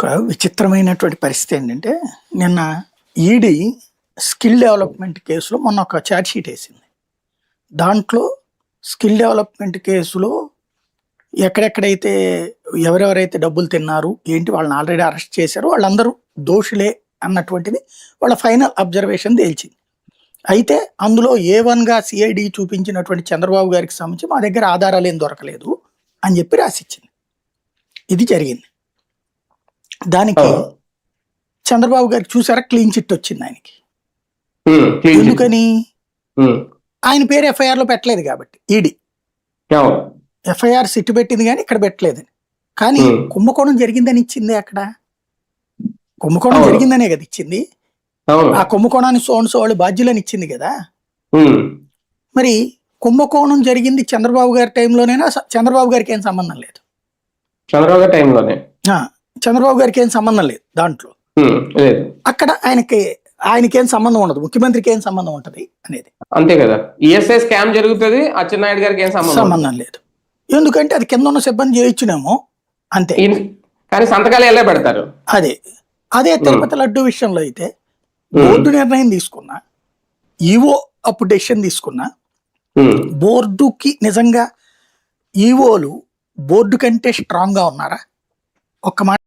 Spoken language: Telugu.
ఒక విచిత్రమైనటువంటి పరిస్థితి ఏంటంటే, నిన్న ఈడీ స్కిల్ డెవలప్‌మెంట్ కేసులో మొన్న ఒక చార్జ్ షీట్ ఏసింది. దాంట్లో స్కిల్ డెవలప్‌మెంట్ కేసులో ఎక్కడెక్కడైతే ఎవరెవరైతే డబ్బులు తిన్నారు, ఏంటి వాళ్ళని ఆల్రెడీ అరెస్ట్ చేశారు, వాళ్ళందరూ దోషులే అన్నటువంటిది వాళ్ళ ఫైనల్ అబ్జర్వేషన్ తేల్చింది. అయితే అందులో ఏ1గా సిఐడి చూపించినటువంటి చంద్రబాబు గారికి సంబంధించి మా దగ్గర ఆధారాలేం దొరకలేదు అని చెప్పి రాసిచ్చింది. ఇది జరిగింది. దానికి చంద్రబాబు గారికి చూసారా క్లీన్ చిట్ వచ్చింది ఆయనకి. ఎందుకని? ఆయన పేరు ఎఫ్ఐఆర్ లో పెట్టలేదు కాబట్టి ఈడీ ఎఫ్ఐఆర్ సిట్ పెట్టింది కానీ ఇక్కడ పెట్టలేదని. కానీ కుంభకోణం జరిగిందని ఇచ్చింది. అక్కడ కుంభకోణం జరిగిందనే కదా ఇచ్చింది. ఆ కుంభకోణాన్ని సోన్సో వాళ్ళు బాధ్యులని ఇచ్చింది కదా. మరి కుంభకోణం జరిగింది చంద్రబాబు గారి టైంలోనైనా చంద్రబాబు గారికి ఏం సంబంధం లేదు. చంద్రబాబు గారి టైంలోనే చంద్రబాబు గారికి ఏం సంబంధం లేదు దాంట్లో. అక్కడ ఆయనకేం సంబంధం ఉండదు, ముఖ్యమంత్రికి ఏం సంబంధం ఉంటది అనేది. అంతే కదా. ఈఎస్ఐ స్కామ్ జరుగుతుంది, అచ్చెన్నాయుడు గారికి ఏం సంబంధం లేదు. ఎందుకంటే అది కింద ఉన్న సిబ్బంది చేయించునేమో అంతే. కానీ సంతకాలు ఎలా పెడతారు? అదే తిరుపతి లడ్డు విషయంలో అయితే బోర్డు నిర్ణయం తీసుకున్నా, ఈవో అప్పుడు డెసిషన్ తీసుకున్నా, బోర్డుకి నిజంగా ఈవోలు బోర్డు కంటే స్ట్రాంగ్ గా ఉన్నారా? ఒక్క మాట